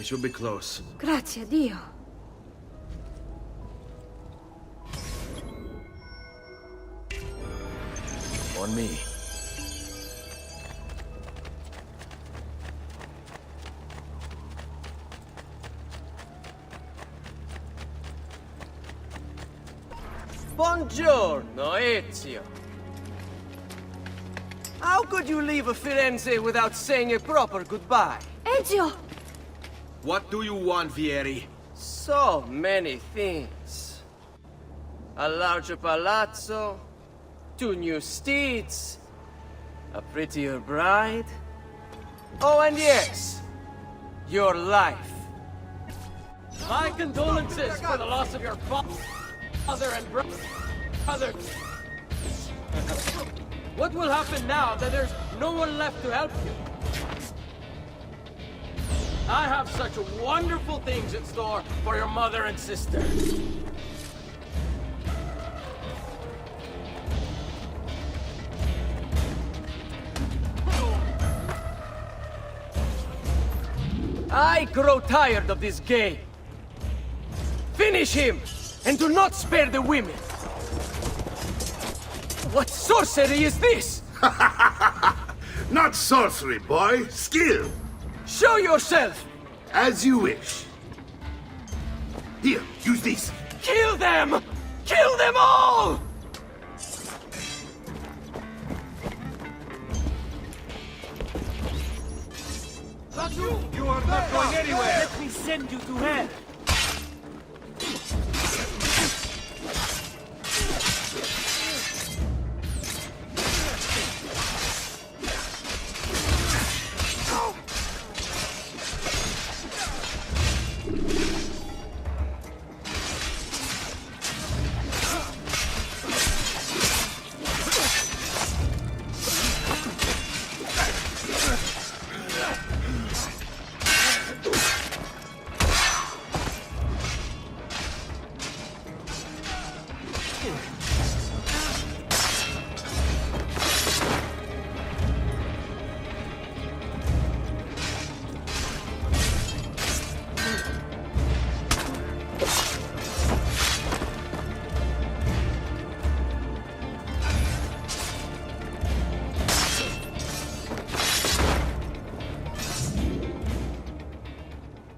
We should be close. Grazie a Dio. On me. Buongiorno, Ezio. How could you leave a Firenze without saying a proper goodbye? Ezio! What do you want, Vieri? So many things. A larger palazzo, 2 new steeds, a prettier bride. Oh, and yes, your life. My condolences for the loss of your father and brother. What will happen now that there's no one left to help you? I have such wonderful things in store for your mother and sister. I grow tired of this game. Finish him, and do not spare the women. What sorcery is this? Not sorcery, boy. Skill. Show yourself! As you wish. Here, use these. Kill them! Kill them all! You are not going anywhere! Let me send you to hell!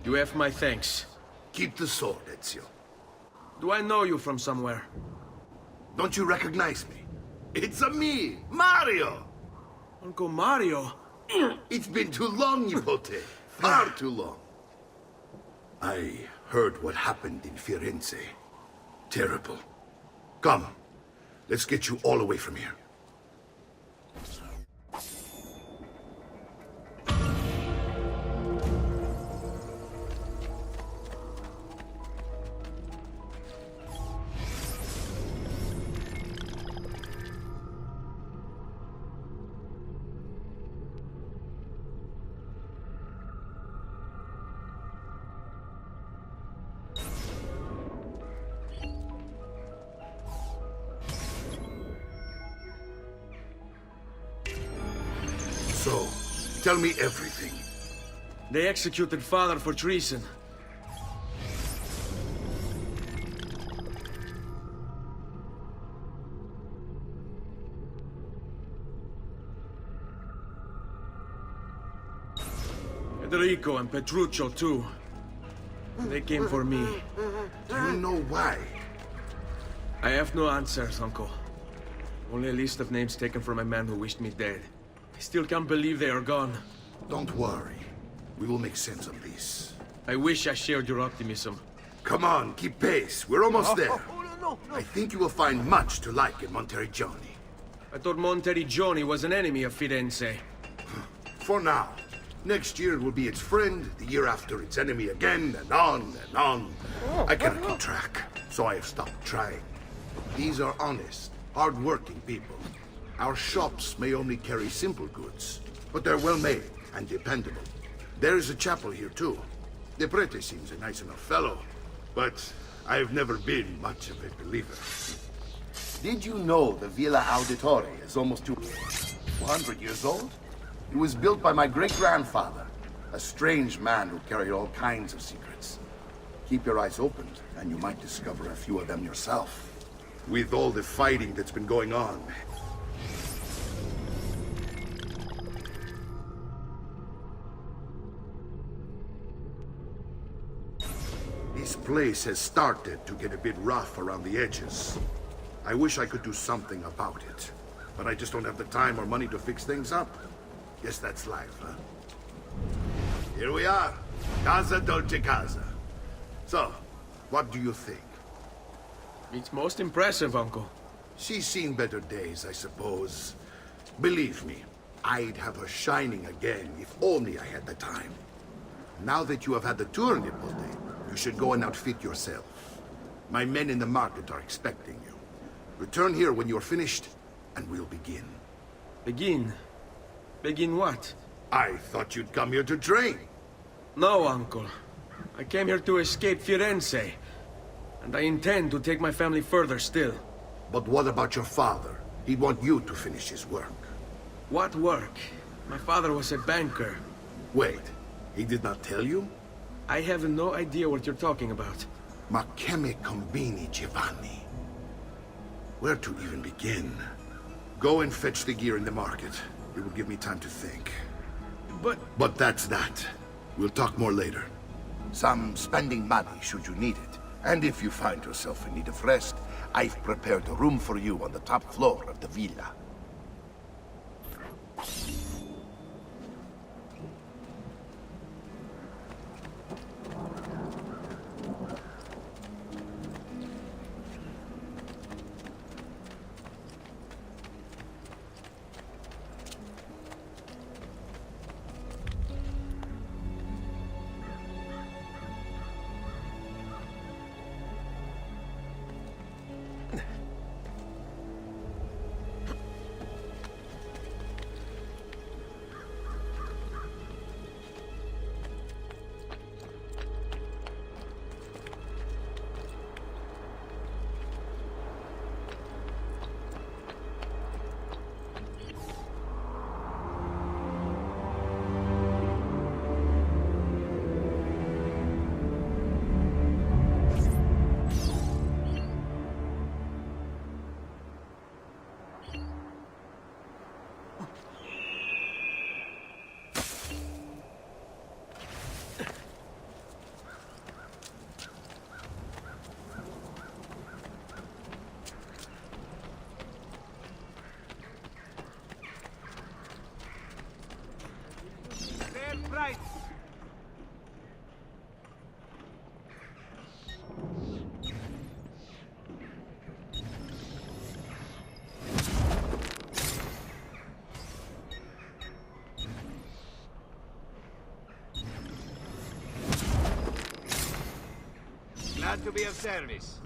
You have my thanks. Keep the sword, Ezio. Do I know you from somewhere? Don't you recognize me? It's a me, Mario! Uncle Mario? It's been too long, Nipote. Far too long. I heard what happened in Firenze. Terrible. Come, let's get you all away from here. So, tell me everything. They executed father for treason. Federico and Petruccio too. They came for me. Do you know why? I have no answers, Uncle. Only a list of names taken from a man who wished me dead. I still can't believe they are gone. Don't worry. We will make sense of this. I wish I shared your optimism. Come on, keep pace. We're almost there. I think you will find much to like in Monteriggioni. I thought Monteriggioni was an enemy of Firenze. For now. Next year it will be its friend, the year after its enemy again, and on and on. I cannot keep track, so I have stopped trying. These are honest, hard-working people. Our shops may only carry simple goods, but they're well made and dependable. There is a chapel here too. The prete seems a nice enough fellow, but I have never been much of a believer. Did you know the Villa Auditore is almost 200 years old? It was built by my great-grandfather, A strange man who carried all kinds of secrets. Keep your eyes open, and you might discover a few of them yourself. With all the fighting that's been going on, this place has started to get a bit rough around the edges. I wish I could do something about it, but I just don't have the time or money to fix things up. Guess that's life, huh? Here we are. Casa Dolce Casa. So, what do you think? It's most impressive, Uncle. She's seen better days, I suppose. Believe me, I'd have her shining again if only I had the time. Now that you have had the tour, Nipote, you should go and outfit yourself. My men in the market are expecting you. Return here when you're finished, and we'll begin. Begin? Begin what? I thought you'd come here to train. No, Uncle. I came here to escape Firenze. And I intend to take my family further still. But what about your father? He'd want you to finish his work. What work? My father was a banker. Wait, he did not tell you? I have no idea what you're talking about. Ma che me combini, Giovanni? Where to even begin? Go and fetch the gear in the market. It will give me time to think. But that's that. We'll talk more later. Some spending money should you need it. And if you find yourself in need of rest, I've prepared a room for you on the top floor of the villa. Right. Glad to be of service.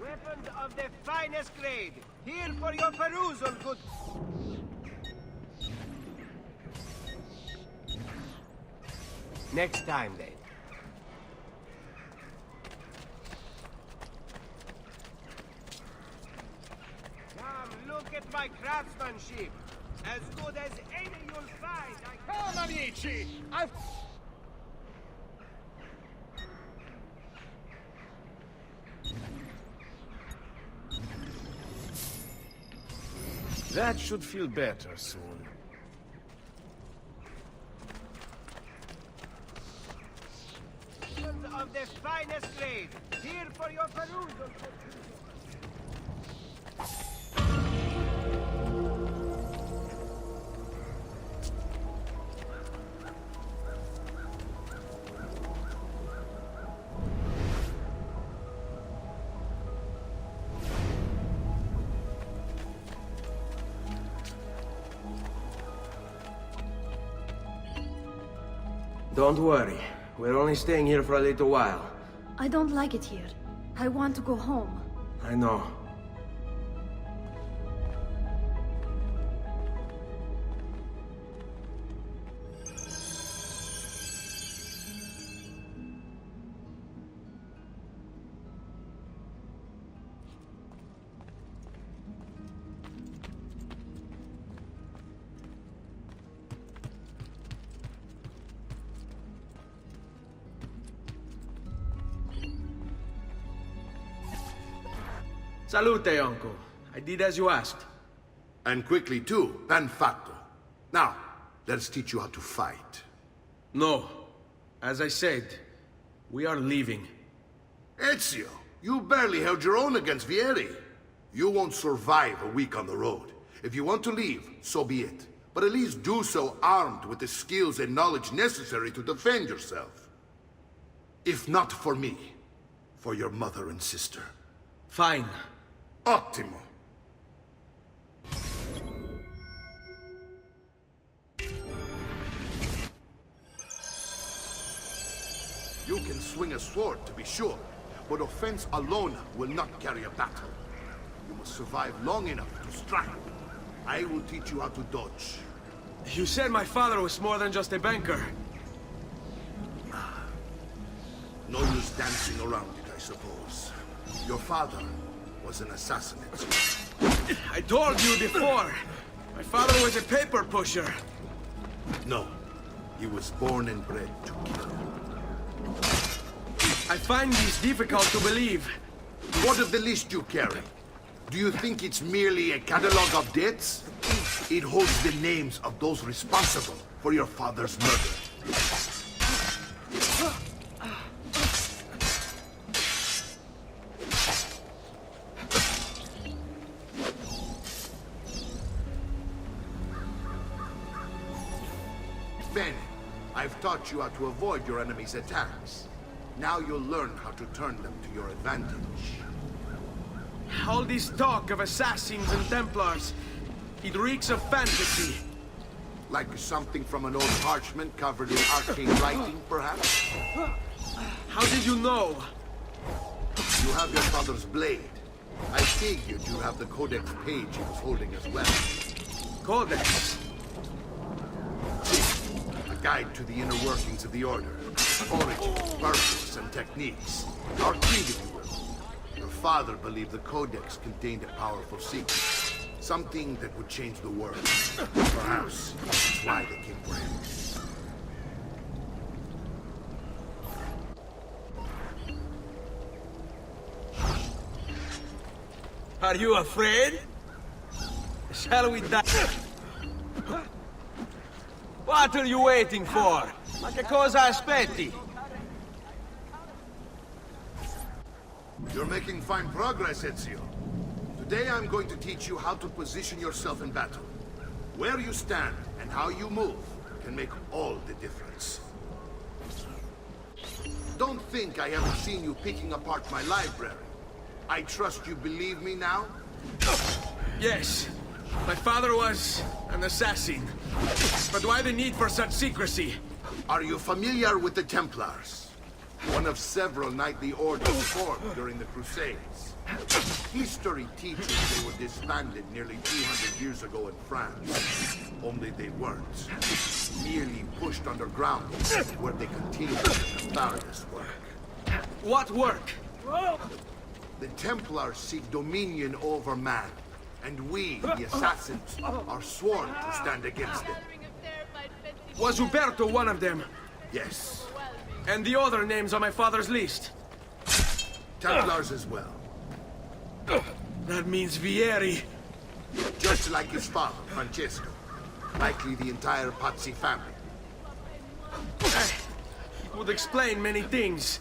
Weapons of the finest grade. Here for your perusal, good... Next time, then. Come, look at my craftsmanship. As good as any you'll find. Come, amici! That should feel better soon. Of the finest grade. Here for your perusal. Don't worry. We're only staying here for a little while. I don't like it here. I want to go home. I know. Salute, uncle. I did as you asked. And quickly too, ben fatto. Now, let's teach you how to fight. No. As I said, we are leaving. Ezio, you barely held your own against Vieri. You won't survive a week on the road. If you want to leave, so be it. But at least do so armed with the skills and knowledge necessary to defend yourself. If not for me, for your mother and sister. Fine. Ottimo. You can swing a sword, to be sure, but offense alone will not carry a battle. You must survive long enough to strike. I will teach you how to dodge. You said my father was more than just a banker. No use dancing around it, I suppose. Your father was an assassinate. I told you before. My father was a paper pusher. No, he was born and bred to kill. I find this difficult to believe. What of the list you carry? Do you think it's merely a catalog of debts? It holds the names of those responsible for your father's murder. Ben, I've taught you how to avoid your enemy's attacks. Now you'll learn how to turn them to your advantage. All this talk of assassins and Templars, it reeks of fantasy. Like something from an old parchment covered in arcane writing, perhaps? How did you know? You have your father's blade. I figured you have the codex page he was holding as well. Codex? A guide to the inner workings of the Order. Origin, purpose, and techniques. Our creed, if you will. Your father believed the codex contained a powerful secret. Something that would change the world. Perhaps that's why they came for him. Are you afraid? Shall we die? What are you waiting for? Ma che cosa aspetti? You're making fine progress, Ezio. Today I'm going to teach you how to position yourself in battle. Where you stand and how you move can make all the difference. Don't think I haven't seen you picking apart my library. I trust you believe me now? Yes. My father was an assassin. But why the need for such secrecy? Are you familiar with the Templars? One of several knightly orders formed during the Crusades. History teaches they were disbanded nearly 200 years ago in France. Only they weren't. Merely pushed underground, where they continued their nefarious work. What work? The Templars seek dominion over man, and we, the assassins, are sworn to stand against them. Was Uberto one of them? Yes, And the other names on my father's list? Templars as well. That means Vieri. Just like his father, Francesco. Likely the entire Pazzi family. It would explain many things.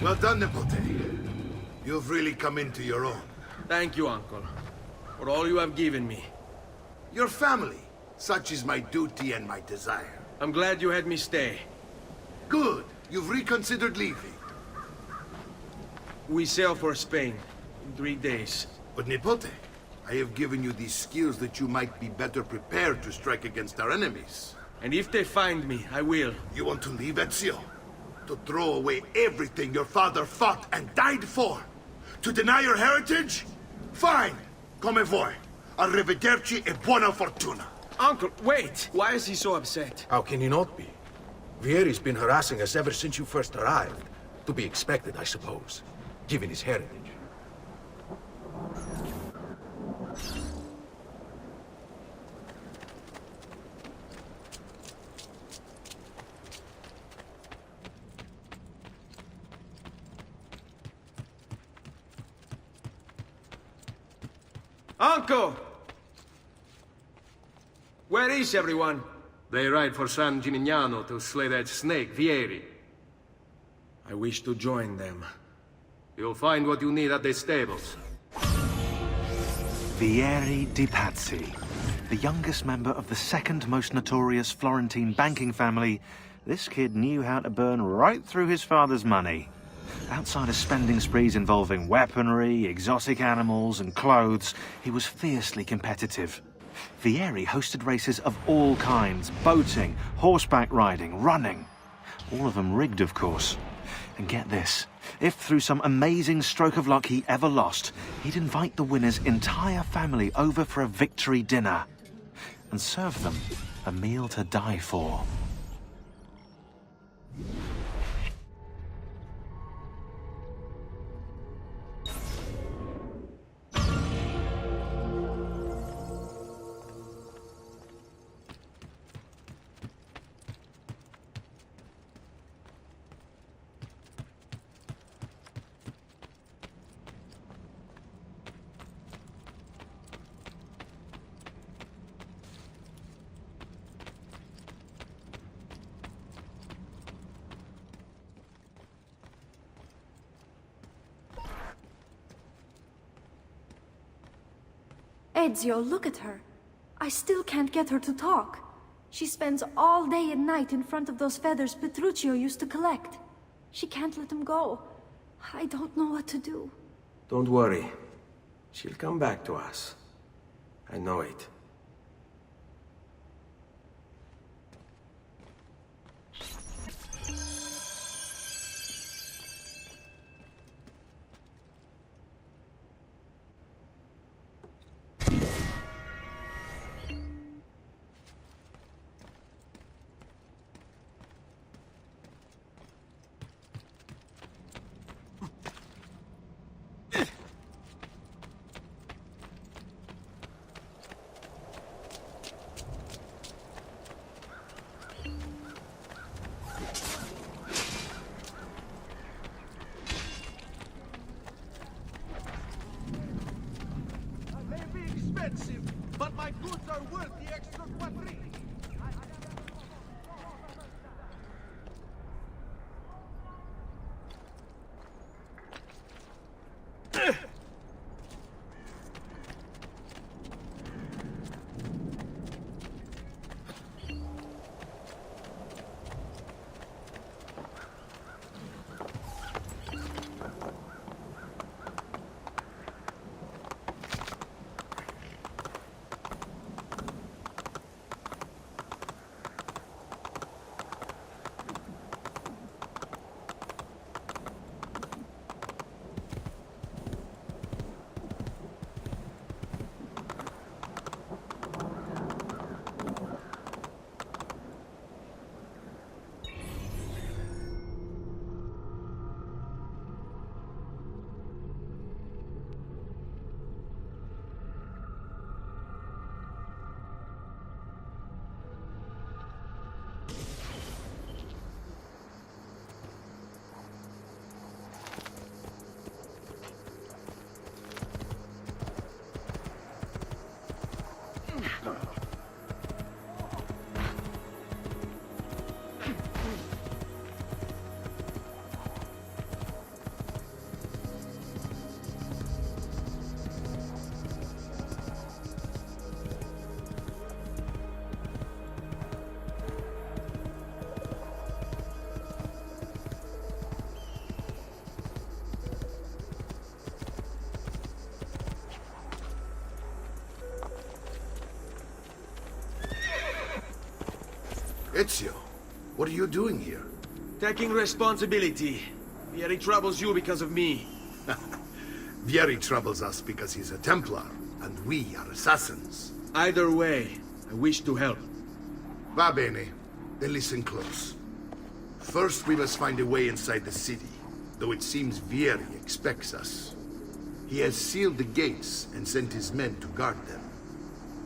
Well done, Nipote. You've really come into your own. Thank you, Uncle, for all you have given me. Your family. Such is my duty and my desire. I'm glad you had me stay. Good. You've reconsidered leaving. We sail for Spain in 3 days. But Nipote, I have given you these skills that you might be better prepared to strike against our enemies. And if they find me, I will. You want to leave, Ezio? To throw away everything your father fought and died for? To deny your heritage? Fine. Come vuoi. Arrivederci e buona fortuna. Uncle, wait! Why is he so upset? How can he not be? Vieri's been harassing us ever since you first arrived. To be expected, I suppose, given his heritage. Uncle! Where is everyone? They ride for San Gimignano to slay that snake, Vieri. I wish to join them. You'll find what you need at the stables. Vieri di Pazzi, the youngest member of the second most notorious Florentine banking family, this kid knew how to burn right through his father's money. Outside of spending sprees involving weaponry, exotic animals, and clothes, he was fiercely competitive. Vieri hosted races of all kinds, boating, horseback riding, running. All of them rigged, of course. And get this, if through some amazing stroke of luck he ever lost, he'd invite the winner's entire family over for a victory dinner and serve them a meal to die for. Ezio, look at her. I still can't get her to talk. She spends all day and night in front of those feathers Petruchio used to collect. She can't let them go. I don't know what to do. Don't worry. She'll come back to us. I know it. But my goods are worth the extra quadrille. Ezio, what are you doing here? Taking responsibility. Vieri troubles you because of me. Vieri troubles us because he's a Templar, and we are assassins. Either way, I wish to help. Va bene. Then listen close. First, we must find a way inside the city, though it seems Vieri expects us. He has sealed the gates and sent his men to guard them.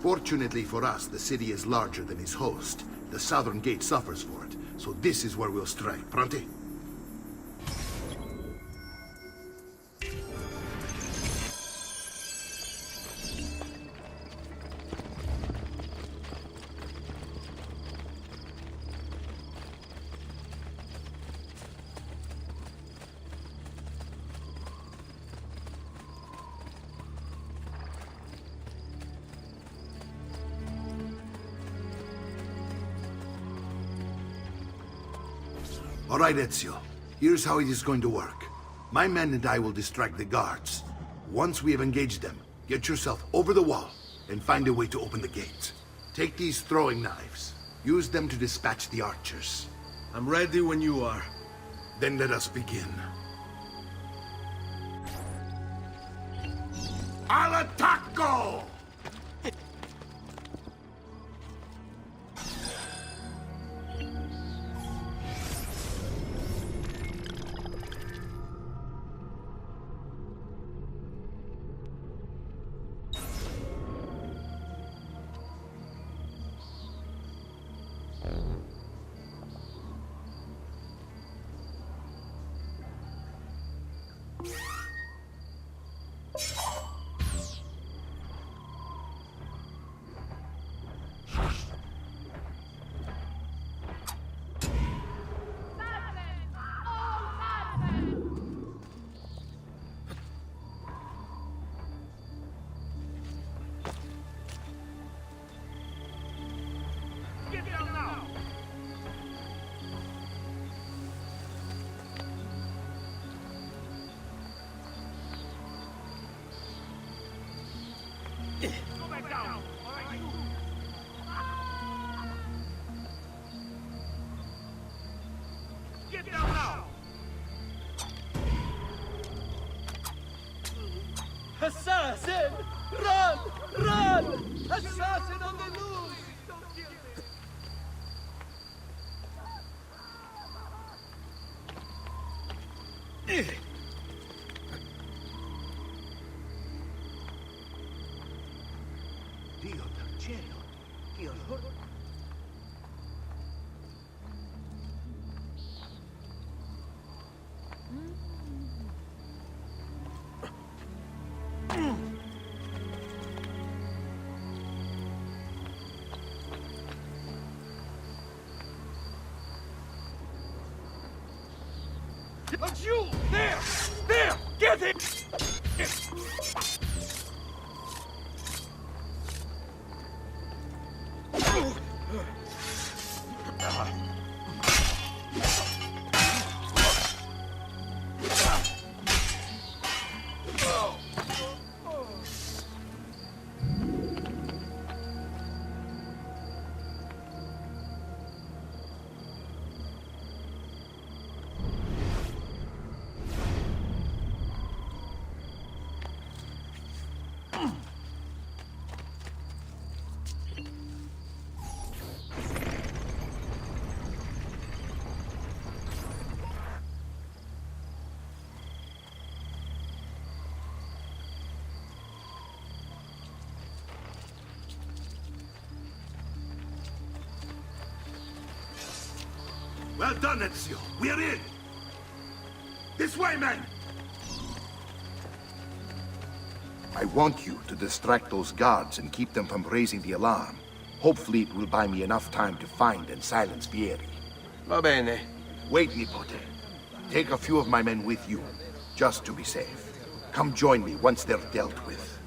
Fortunately for us, the city is larger than his host. The southern gate suffers for it, so this is where we'll strike. Pronti? All right, Ezio. Here's how it is going to work. My men and I will distract the guards. Once we have engaged them, get yourself over the wall and find a way to open the gate. Take these throwing knives. Use them to dispatch the archers. I'm ready when you are. Then let us begin. Al attacco! Assassin! Run! Run! Assassin on the loose! Don't kill me! Dio del cielo. Che orrore. That's you! There! There! Get him! Well done, Ezio. We're in. This way, men! I want you to distract those guards and keep them from raising the alarm. Hopefully it will buy me enough time to find and silence Vieri. Va bene. Wait, Nipote. Take a few of my men with you, just to be safe. Come join me once they're dealt with.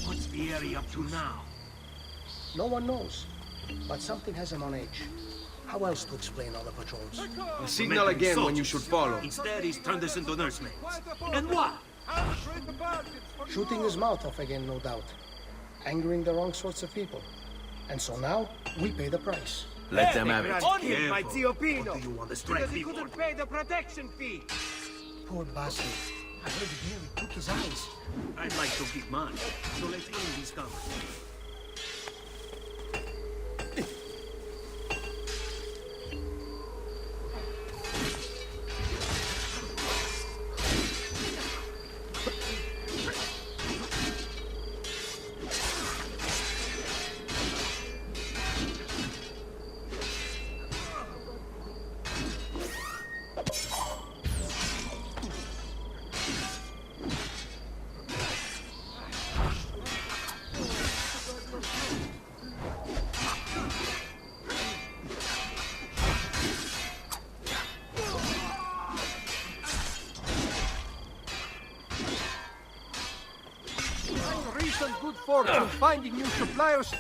What's Vieri up to now? No one knows, but something has him on edge. How else to explain all the patrols? I'll signal again when you should follow. Instead, he's turned us into nursemaids. And what? Shooting his mouth off again, no doubt. Angering the wrong sorts of people. And so now, we pay the price. Let them have it. On him, my Zio Pino! What do you want to strike Because he me for? couldn't pay the protection fee! Poor bastard. I heard it nearly took his eyes. I'd like to keep mine, so let's end this conversation. Recent good fortune finding new suppliers.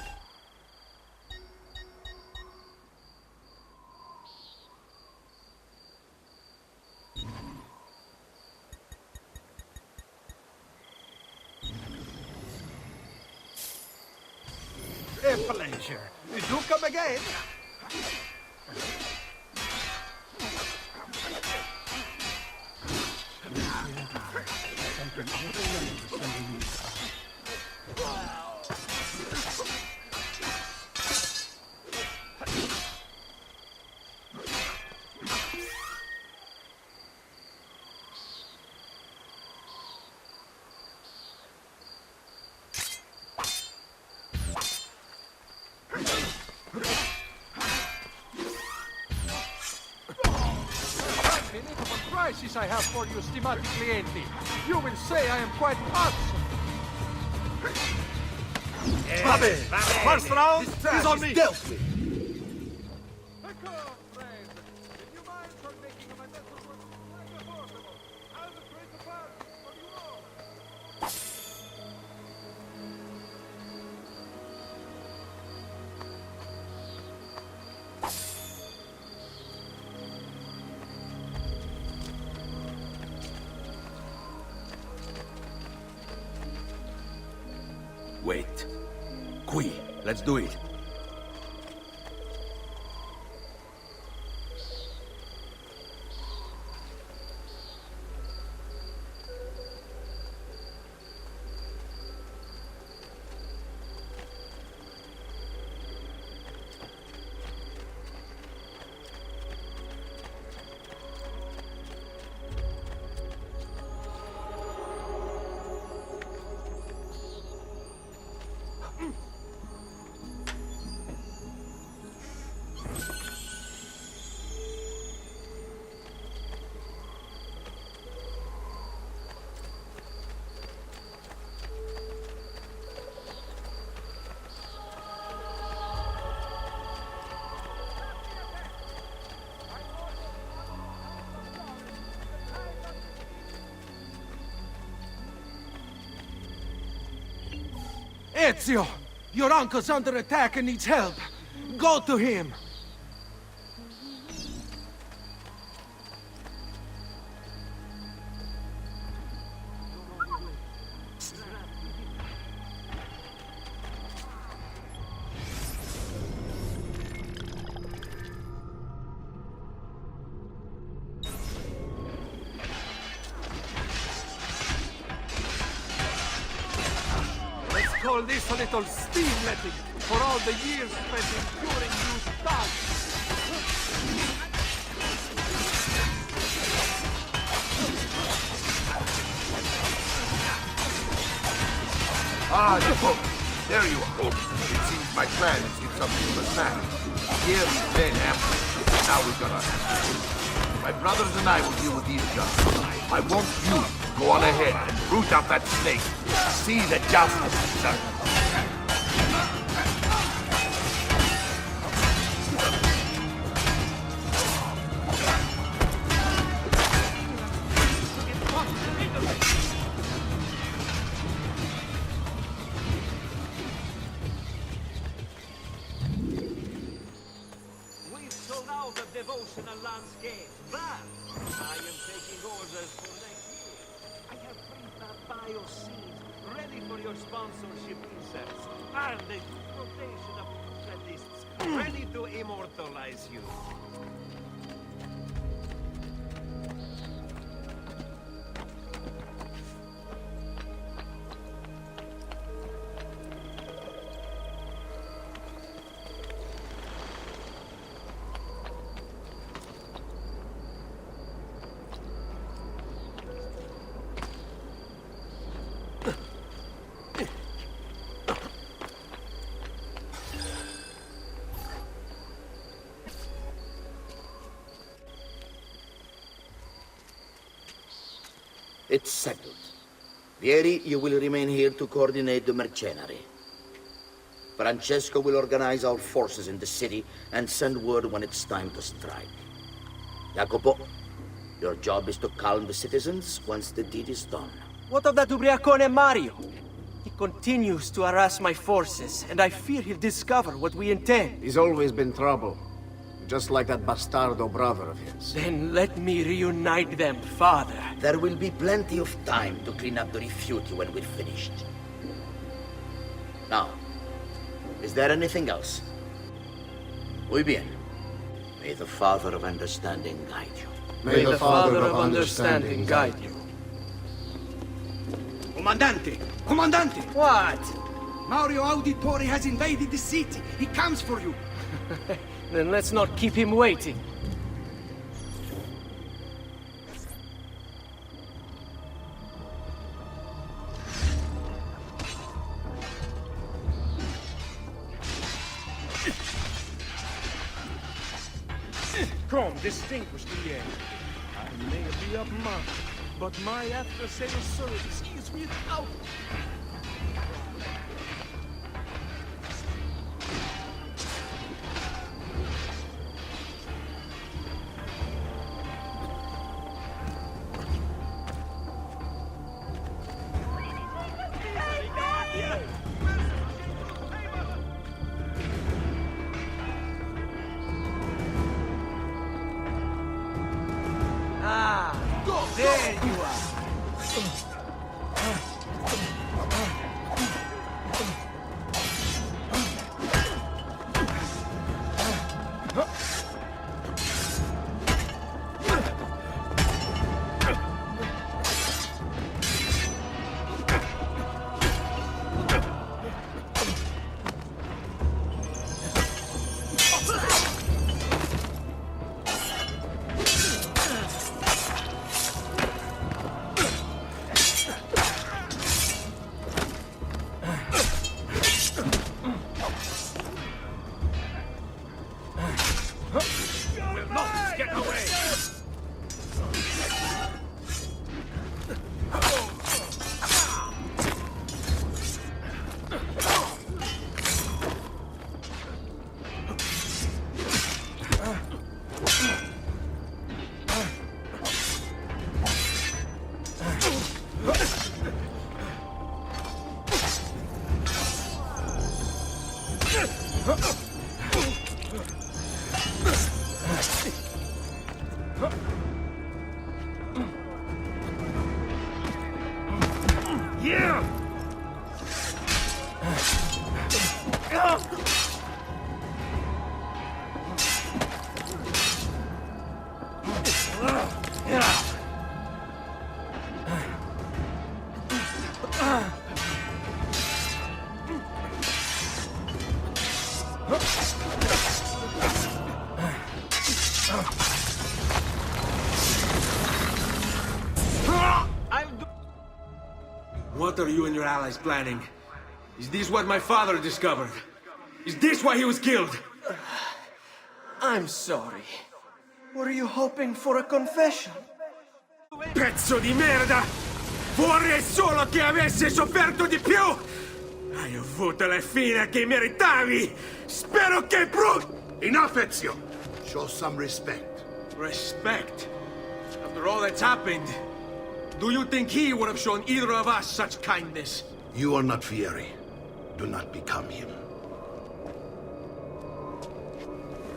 A pleasure. Do come again. Unbelievable prices I have for you, stimati clienti. You will say I am quite awesome. Vabbè! First round is on me! Dealt with. If you mind for making a mental work like affordable, I'll create a party for you all. Wait. Qui. Let's do it. Ezio! Your uncle's under attack and needs help. Go to him. Call this a little steam-letting for all the years spent enduring you thugs. Ah, you folks. There you are. It seems my plan is hit something of a snag. Here is Ben Amber. Now we've got our hands. My brothers and I will deal with these jobs. I want you to go on ahead and root out that snake. See that justice is served. We've sold out the devotional landscape, but I am taking orders for next year. I have printed bio seeds ready for your sponsorship inserts, and a rotation of lists ready to immortalize. immortalize you. It's settled. Vieri, you will remain here to coordinate the mercenary. Francesco will organize our forces in the city and send word when it's time to strike. Jacopo, your job is to calm the citizens once the deed is done. What of that Ubriacone Mario? He continues to harass my forces, and I fear he'll discover what we intend. He's always been trouble. Just like that bastardo brother of his. Then let me reunite them, father. There will be plenty of time to clean up the refuge when we're finished. Now, is there anything else? Muy bien. May the Father of Understanding guide you. May the Father of Understanding guide you. Comandante! Comandante! What? Mario Auditore has invaded the city. He comes for you. Then let's not keep him waiting. Come, distinguished Liege. I may be a monk, but my after-sales service is without... There you are. What are you and your allies planning? Is this what my father discovered? Is this why he was killed? I'm sorry. Were you hoping for a confession? Pezzo di merda! Vorrei solo che avessi sofferto di più! Hai avuto la fine che meritavi! Spero che Enough, Ezio! Show some respect. Respect? After all that's happened, do you think he would have shown either of us such kindness? You are not Fieri. Do not become him.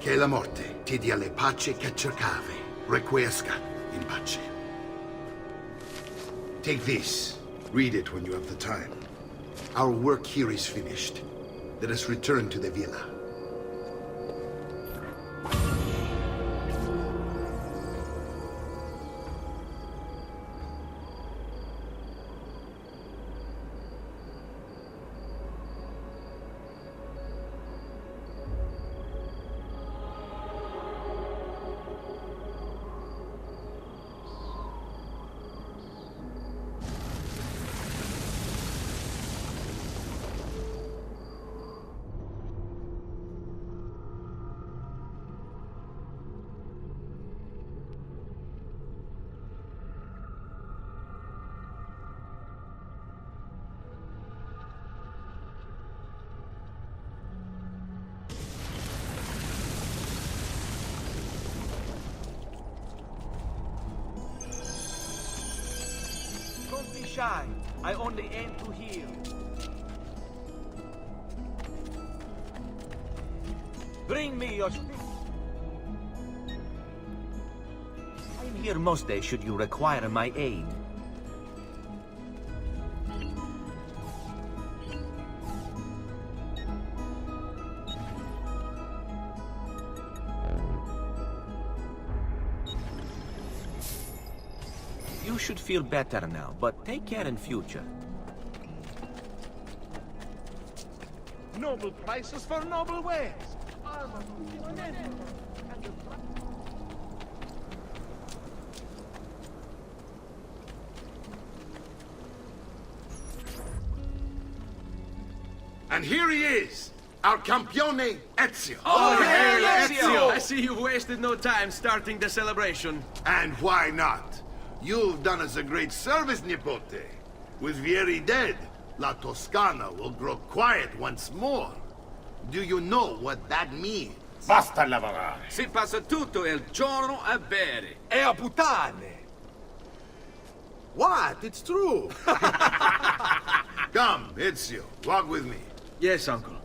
Che la morte ti dia le pace che cercavi. Requiesca in pace. Take this. Read it when you have the time. Our work here is finished. Let us return to the villa. shy. I only aim to heal. Bring me your... I'm here most days should you require my aid. You should feel better now, but take care in future. Noble prices for noble wares. And here he is, our campione Ezio. Oh, hey, Ezio! I see you've wasted no time starting the celebration. And why not? You've done us a great service, Nipote. With Vieri dead, La Toscana will grow quiet once more. Do you know what that means? Basta lavorare. Si passa tutto il giorno a bere. E a puttane! What? It's true! Come, Ezio, walk with me. Yes, uncle.